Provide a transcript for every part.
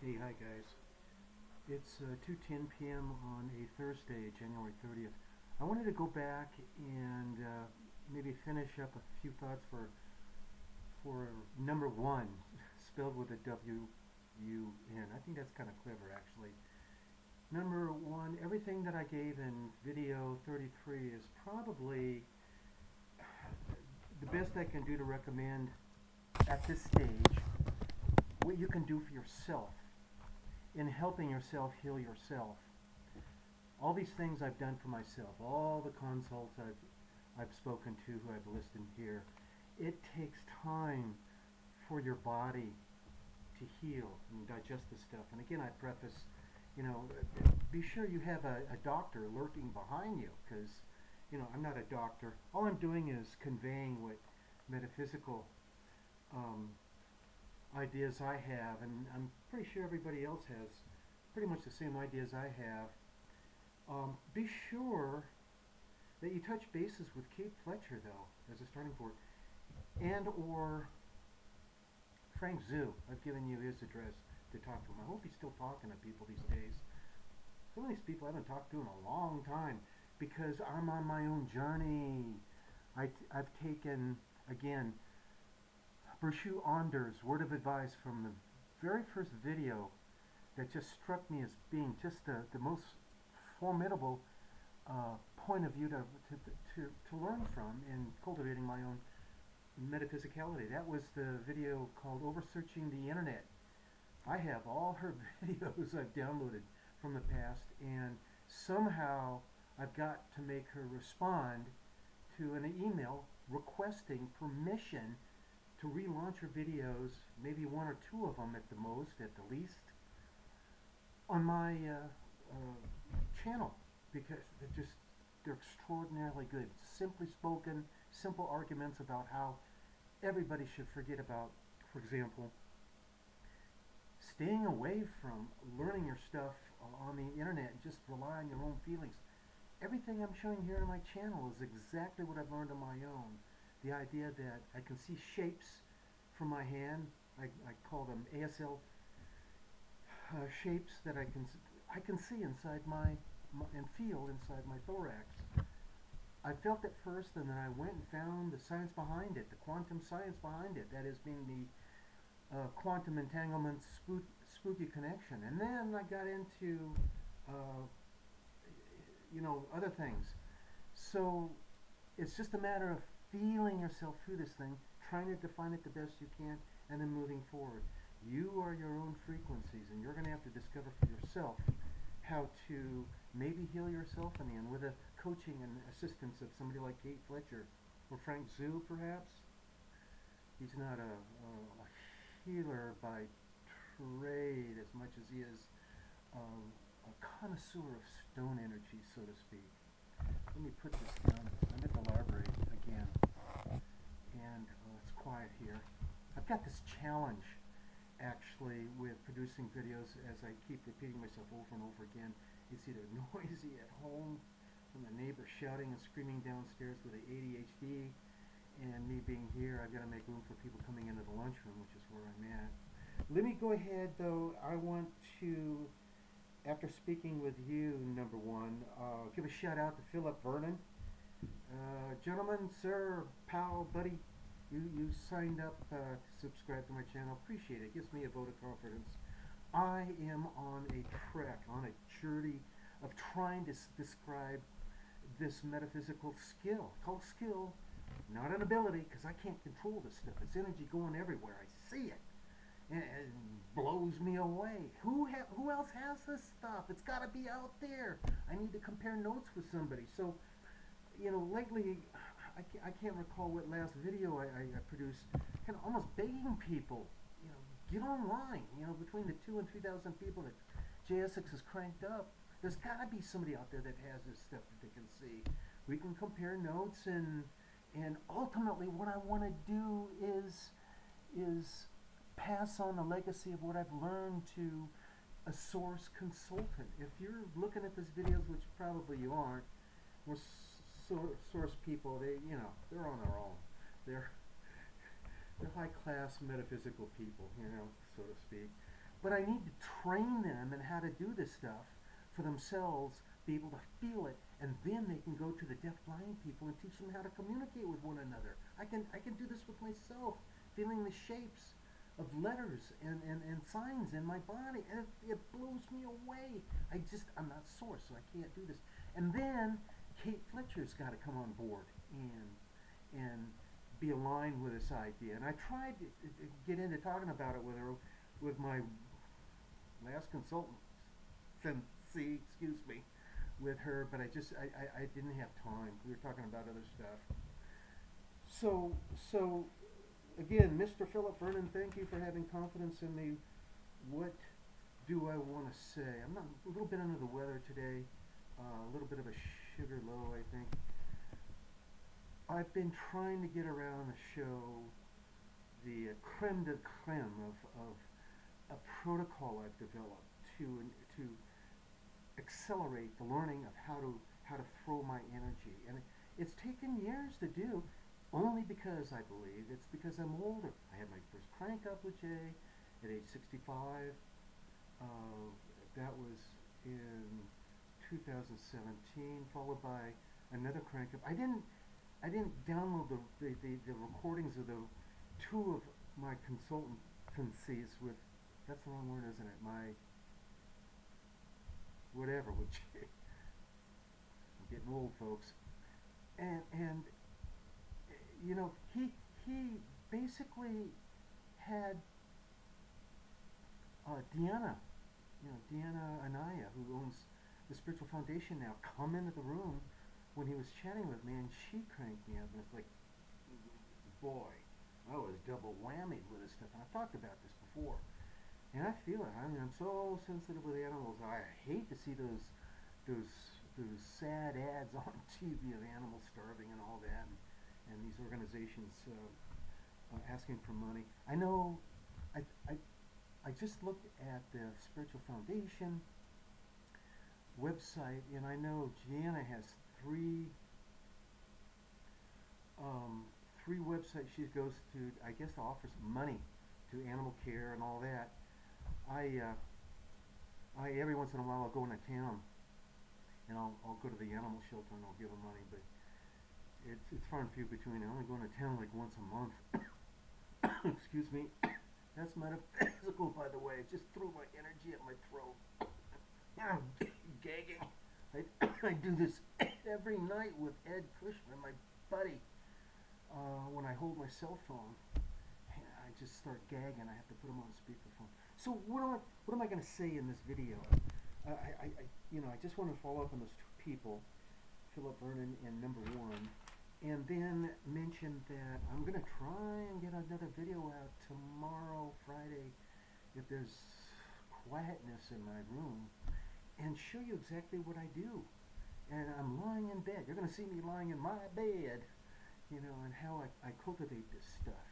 Hey, hi guys. It's 2:10 p.m. on a Thursday, January 30th. I wanted to go back and maybe finish up a few thoughts for number one, spelled with a W-U-N. I think that's kind of clever, actually. Number one, everything that I gave in video 33 is probably the best I can do to recommend at this stage what you can do for yourself in helping yourself heal yourself. All these things I've done for myself, all the consults I've spoken to who I've listed here, it takes time for your body to heal and digest this stuff. And again, I preface, be sure you have a doctor lurking behind you, because, I'm not a doctor. All I'm doing is conveying what metaphysical ideas I have, and I'm pretty sure everybody else has pretty much the same ideas I have. Be sure that you touch bases with Kate Fletcher, though, as a starting point, and or Frank Zhu. I've given you his address to talk to him. I hope he's still talking to people these days. Some of these people I haven't talked to in a long time because I'm on my own journey. I've taken, again, Burcu Onder's word of advice from the very first video that just struck me as being just the most formidable point of view to learn from in cultivating my own metaphysicality. That was the video called Oversearching the Internet. I have all her videos I've downloaded from the past, and somehow I've got to make her respond to an email requesting permission to relaunch her videos, maybe one or two of them at the most, at the least, on my channel, because they're extraordinarily good. Simply spoken, simple arguments about how everybody should forget about, for example, staying away from learning your stuff on the internet and just rely on your own feelings. Everything I'm showing here on my channel is exactly what I've learned on my own. The idea that I can see shapes from my hand, I call them ASL shapes that I can see inside my and feel inside my thorax. I felt it first, and then I went and found the science behind it, the quantum science behind it, that is being the quantum entanglement spooky connection. And then I got into other things. So it's just a matter of feeling yourself through this thing, trying to define it the best you can, and then moving forward. You are your own frequencies, and you're going to have to discover for yourself how to maybe heal yourself in the end with the coaching and assistance of somebody like Kate Fletcher or Frank Zhu, perhaps. He's not a healer by trade as much as he is a connoisseur of stone energy, so to speak. Let me put this down. I'm at the library again, and it's quiet here. I've got this challenge, actually, with producing videos as I keep repeating myself over and over again. It's either noisy at home from the neighbor shouting and screaming downstairs with the ADHD, and me being here. I've got to make room for people coming into the lunchroom, which is where I'm at. Let me go ahead, though. I want to, after speaking with you, number one, give a shout out to PHILLIP Vernon. Gentlemen, sir, pal, buddy, you signed up to subscribe to my channel. Appreciate it. It gives me a vote of confidence. I am on a trek, on a journey of trying to describe this metaphysical skill. Called skill, not an ability, because I can't control this stuff. It's energy going everywhere. I see it. And it blows me away. Who else has this stuff? It's got to be out there. I need to compare notes with somebody. So, lately, I can't recall what last video I produced, kind of almost begging people, get online. Between the 2,000 and 3,000 people that Jay Essex has cranked up, there's got to be somebody out there that has this stuff that they can see. We can compare notes, and ultimately, what I want to do is pass on the legacy of what I've learned to a source consultant. If you're looking at these videos, which probably you aren't, we're source people. They're on their own. They're high class metaphysical people, so to speak. But I need to train them in how to do this stuff for themselves, be able to feel it, and then they can go to the deaf-blind people and teach them how to communicate with one another. I can do this with myself, feeling the shapes of letters and signs in my body, and it blows me away. I'm not sore, so I can't do this. And then Kate Fletcher's got to come on board and be aligned with this idea. And I tried to get into talking about it with her, with my last consultant, excuse me, with her, but I didn't have time. We were talking about other stuff. So again, Mr. Philip Vernon, thank you for having confidence in me. What do I want to say? I'm not, a little bit under the weather today, a little bit of a sugar low, I think. I've been trying to get around to show the creme de creme of a protocol I've developed to accelerate the learning of how to throw my energy, and it's taken years to do. Only because I believe it's because I'm older. I had my first crank up with Jay at age 65. That was in 2017, followed by another crank up. I didn't download the recordings of the two of my consultancies with, that's the wrong word, isn't it? My whatever with Jay. I'm getting old, folks. And you know, he basically had Deanna, Deanna Anaya, who owns the Spiritual Foundation now, come into the room when he was chatting with me, and she cranked me up, and it's like, boy, I was double whammied with this stuff, and I've talked about this before, and I feel it. I mean, I'm so sensitive with animals. I hate to see those sad ads on TV of animals starving and all that, and these organizations asking for money. I know, I just looked at the Spiritual Foundation website, and I know Gianna has three websites she goes to, I guess, to offer some money to animal care and all that. I every once in a while I'll go into town, and I'll go to the animal shelter and I'll give them money, but it's far and few between. I only go into town like once a month. Excuse me. That's metaphysical, by the way. I just threw my energy at my throat. I'm gagging. I do this every night with Ed Cushman, my buddy. When I hold my cell phone, I just start gagging. I have to put him on speakerphone. So what am I going to say in this video? I just want to follow up on those two people, Philip Vernon and NUMBERWUN, and then mention that I'm going to try and get another video out tomorrow, Friday, if there's quietness in my room, and show you exactly what I do. And I'm lying in bed. You're going to see me lying in my bed, and how I cultivate this stuff.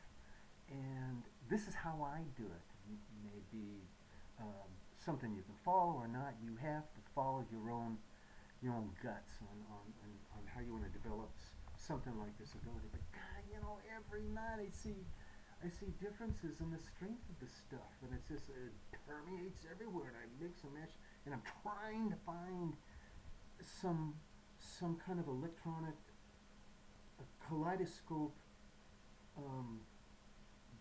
And this is how I do it. It may be something you can follow or not. You have to follow your own guts on how you want to develop something like this ability. But God, every night I see differences in the strength of the stuff, and it's just, it permeates everywhere, and I mix and match, and I'm trying to find some kind of electronic kaleidoscope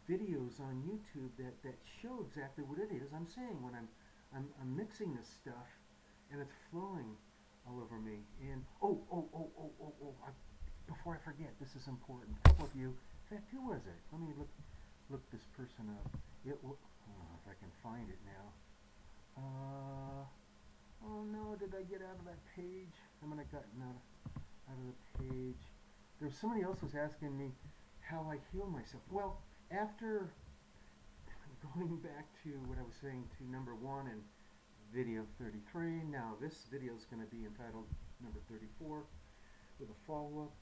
videos on YouTube that show exactly what it is I'm saying when I'm mixing this stuff, and it's flowing all over me. And before I forget, this is important. A couple of you, in fact, who was it? Let me look this person up. If I can find it now. Oh no, did I get out of that page? I might have gotten out of the page. There was somebody else was asking me how I heal myself. Well, after going back to what I was saying to NUMBERWUN in video 33, now this video is going to be entitled number 34 with a follow-up.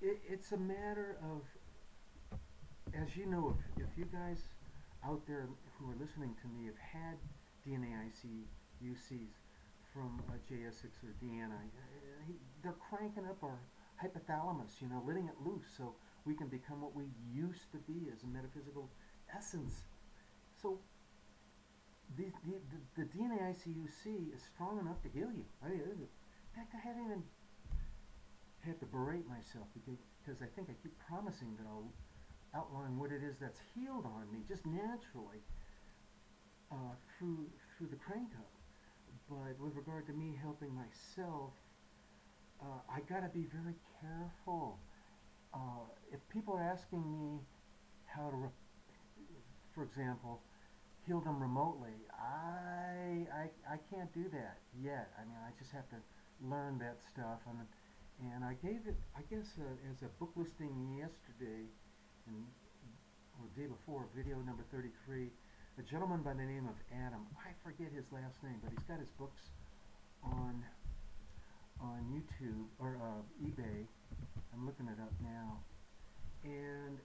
It's a matter of, as you know, if you guys out there who are listening to me have had DNA ICUCs from Jay Essex or Deanna, they're cranking up our hypothalamus, letting it loose so we can become what we used to be as a metaphysical essence. So the DNA ICUC is strong enough to heal you. I mean, in fact, I haven't even had to berate myself because I think I keep promising that I'll outline what it is that's healed on me just naturally through the crank up. But with regard to me helping myself, I gotta be very careful. If people are asking me how to, for example, heal them remotely, I can't do that yet. I mean, I just have to learn that stuff, and I gave it, I guess, as a book listing yesterday, or the day before, video number 33. A gentleman by the name of Adam. I forget his last name, but he's got his books on YouTube or eBay. I'm looking it up now, and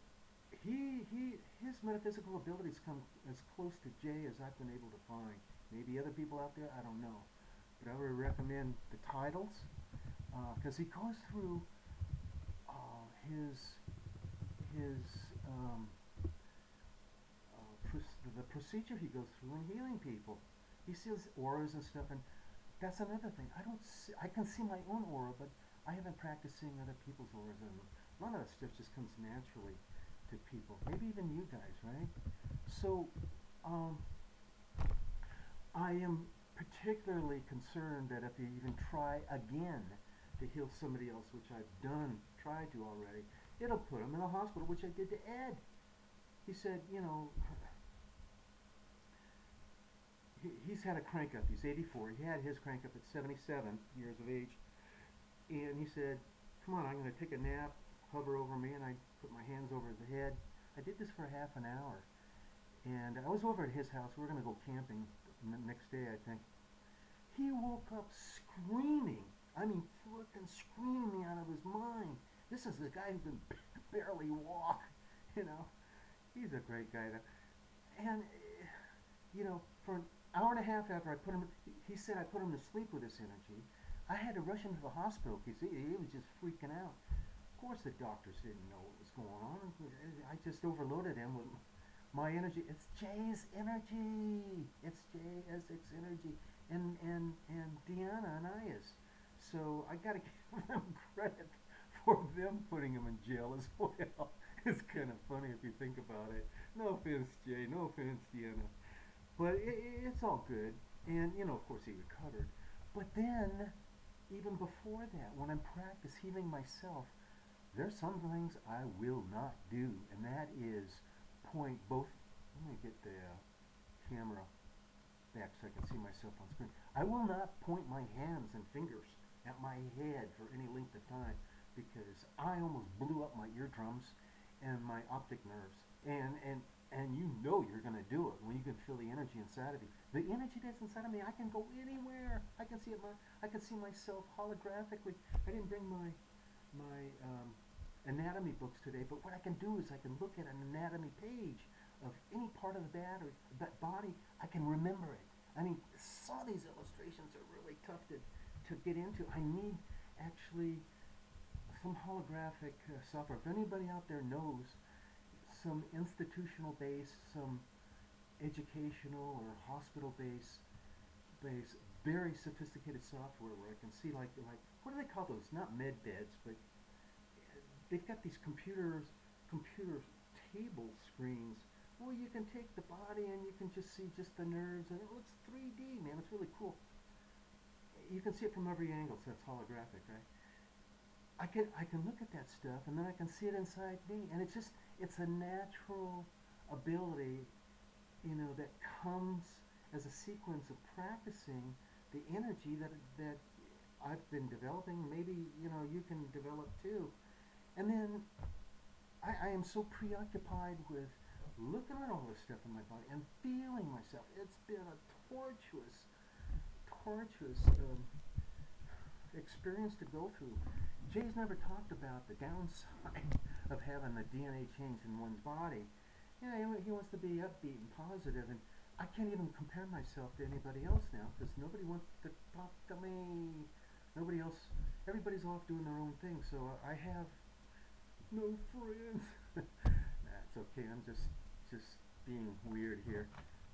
his metaphysical abilities come as close to Jay as I've been able to find. Maybe other people out there, I don't know, but I would recommend the titles because he goes through the procedure he goes through in healing people. He sees auras and stuff, and that's another thing. I can see my own aura, but I haven't practiced seeing other people's auras, and a lot of that stuff just comes naturally to people. Maybe even you guys, right? So, I am particularly concerned that if you even try again to heal somebody else, which I've tried to already, it'll put them in a hospital, which I did to Ed. He said, he's had a crank up. He's 84. He had his crank up at 77 years of age. And he said, come on, I'm going to take a nap, hover over me, and I put my hands over his head. I did this for half an hour. And I was over at his house. We were going to go camping the next day, I think. He woke up screaming. I mean, frickin' screaming me out of his mind. This is the guy who can barely walk, He's a great guy. And, for an hour and a half after I put him, he said I put him to sleep with this energy. I had to rush him to the hospital because he was just freaking out. Of course the doctors didn't know what was going on. I just overloaded him with my energy. It's Jay's energy. It's Jay Essex energy. And Deanna and Aya's. So I gotta give them credit for them putting him in jail as well. It's kind of funny if you think about it. No offense, Jay. No offense, Deanna. But it's all good. And, of course he recovered. But then, even before that, when I'm practicing healing myself, there's some things I will not do. And that is point both. Let me get the camera back so I can see myself on screen. I will not point my hands and fingers at my head for any length of time because I almost blew up my eardrums and my optic nerves. And you're going to do it when you can feel the energy inside of you. The energy that's inside of me, I can go anywhere. I can see it. I can see myself holographically. I didn't bring my anatomy books today, but what I can do is I can look at an anatomy page of any part of the body. I can remember it. I mean, some of these illustrations are really tough to get into. I need actually some holographic software. If anybody out there knows some institutional based, some educational or hospital based very sophisticated software where I can see like what do they call those? Not med beds, but they've got these computer table screens where you can take the body and you can just see just the nerves, and it looks 3D, man. It's really cool. You can see it from every angle, so it's holographic, right? I can look at that stuff, and then I can see it inside me, and it's a natural ability, that comes as a sequence of practicing the energy that I've been developing. Maybe you can develop too, and then I am so preoccupied with looking at all this stuff in my body and feeling myself. It's been a tortuous experience to go through. Jay's never talked about the downside of having the DNA change in one's body. He wants to be upbeat and positive, and I can't even compare myself to anybody else now because nobody wants to talk to me. Everybody's off doing their own thing, so I have no friends. Nah, it's okay. I'm just being weird here.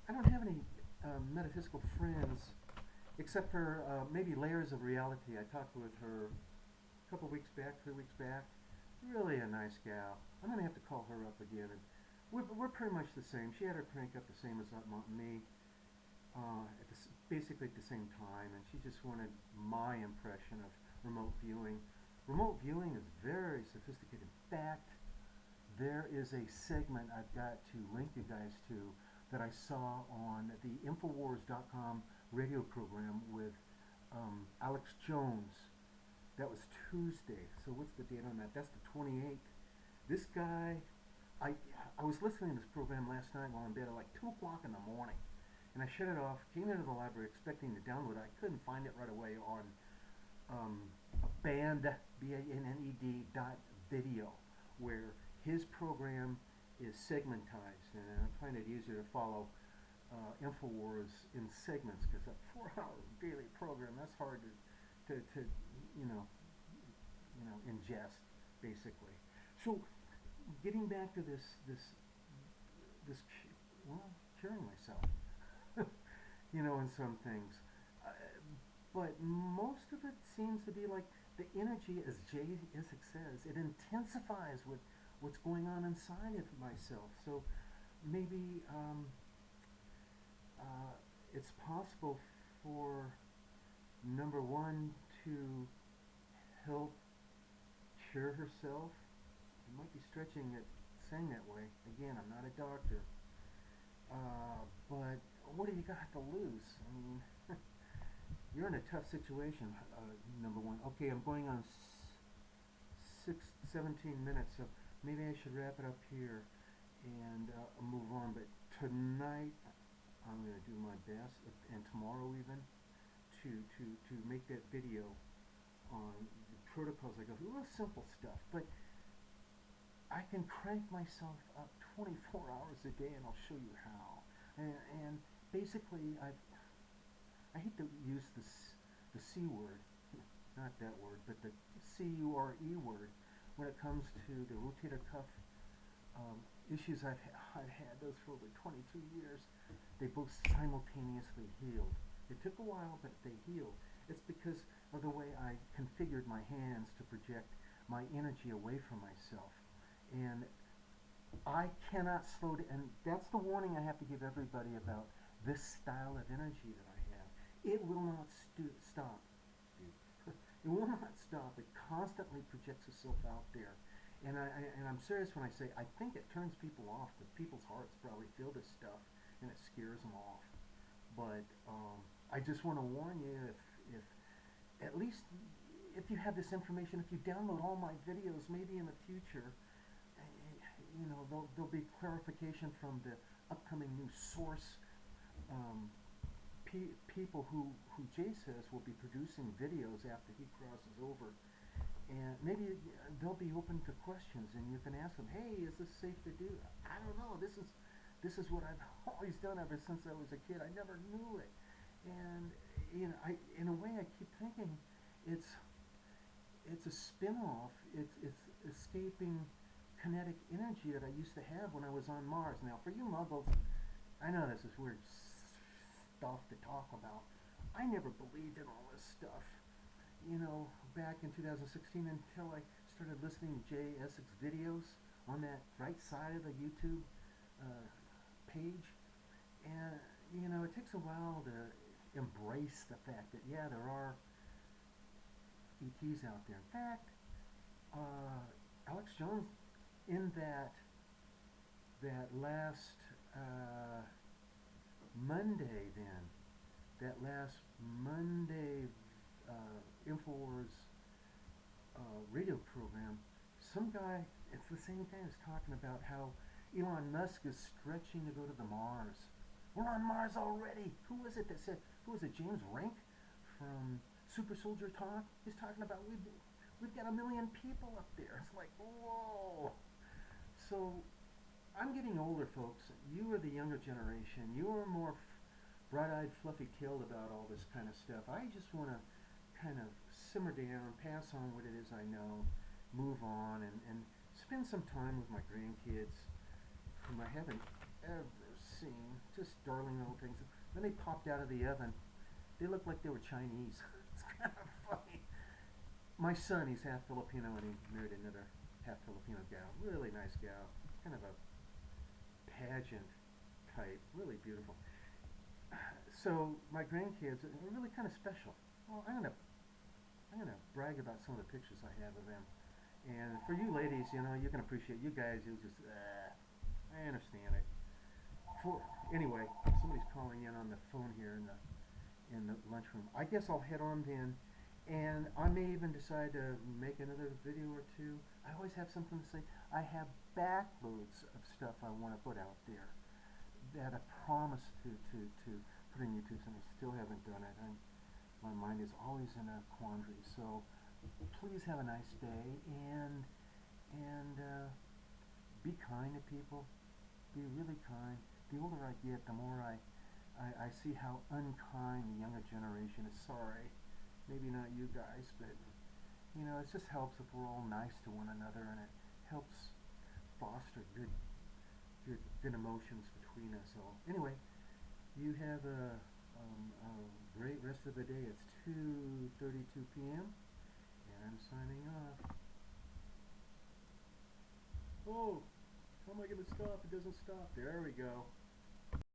I don't have any metaphysical friends, except for maybe Layers of Reality. I talked with her a couple weeks back, 3 weeks back. Really a nice gal. I'm gonna have to call her up again. And we're pretty much the same. She had her crank up the same as me, basically at the same time, and she just wanted my impression of remote viewing. Remote viewing is very sophisticated. In fact, there is a segment I've got to link you guys to that I saw on the Infowars.com radio program with Alex Jones. That was Tuesday. So what's the date on that? That's the 28th. This guy, I was listening to this program last night while in bed at like 2 o'clock in the morning. And I shut it off, came into the library expecting to download it. I couldn't find it right away on a band, B-A-N-N-E-D .video, where his program is segmentized. And I find it easier to follow Infowars in segments, because that 4-hour daily program, that's hard to ingest, basically. So getting back to this curing myself, in some things. But most of it seems to be like the energy, as Jay Essex says, it intensifies with what's going on inside of myself. So maybe it's possible for number one to help cure herself. I might be stretching it saying that way. Again, I'm not a doctor. But what do you got to lose? I mean, you're in a tough situation, number one. Okay, I'm going on 17 minutes, so maybe I should wrap it up here and move on. But tonight, I'm going to do my best, and tomorrow even, to make that video on the protocols I go through. Real simple stuff, but I can crank myself up 24 hours a day, and I'll show you how. And basically, I hate to use the C word, not that word, but the C-U-R-E word when it comes to the rotator cuff issues I've had those for over 22 years. They both simultaneously healed. It took a while, but they healed. It's because of the way I configured my hands to project my energy away from myself. And I cannot slow down, and that's the warning I have to give everybody about this style of energy that I have. It will not stop. It will not stop. It constantly projects itself out there. And I'm serious when I say I think it turns people off, because people's hearts probably feel this stuff, and it scares them off. But I just want to warn you, if at least if you have this information, if you download all my videos, maybe in the future, there'll be clarification from the upcoming new source people who Jay says will be producing videos after he crosses over. And maybe they'll be open to questions, and you can ask them, hey, is this safe to do? I don't know. This is what I've always done ever since I was a kid. I never knew it. And in a way, I keep thinking it's a spin-off. It's escaping kinetic energy that I used to have when I was on Mars. Now, for you muggles, I know this is weird stuff to talk about. I never believed in all this stuff. Back in 2016, until I started listening to Jay Essex videos on that right side of the YouTube page. And, it takes a while to embrace the fact that, yeah, there are ETs out there. In fact, Alex Jones, in that last Monday Infowars radio program, some guy, it's the same guy, is talking about how Elon Musk is stretching to go to the Mars. We're on Mars already. Who was it that said, who was it, James Rink from Super Soldier Talk? He's talking about we've got 1 million people up there. It's like, whoa. So I'm getting older, folks. You are the younger generation. You are more bright-eyed, fluffy-tailed about all this kind of stuff. I just want to kind of simmer down, pass on what it is I know, move on, and spend some time with my grandkids, whom I haven't ever seen. Just darling little things. Then they popped out of the oven. They looked like they were Chinese. It's kind of funny. My son, he's half Filipino, and he married another half Filipino gal. Really nice gal. Kind of a pageant type. Really beautiful. So my grandkids are really kind of special. Well, I'm gonna brag about some of the pictures I have of them. And for you ladies, you know, you can appreciate. You guys, you just, I understand it. For anyway, somebody's calling in on the phone here in the lunchroom. I guess I'll head on then, and I may even decide to make another video or two. I always have something to say. I have backloads of stuff I want to put out there that I promised to put in YouTube, and I still haven't done it. My mind is always in a quandary. So please have a nice day, and be kind to people. Be really kind. The older I get, the more I see how unkind the younger generation is. Sorry, maybe not you guys, but you know, it just helps if we're all nice to one another, and it helps foster good emotions between us all. Anyway, you have a great rest of the day. It's 2:32 p.m. and I'm signing off. Oh, how am I going to stop? It doesn't stop. There we go.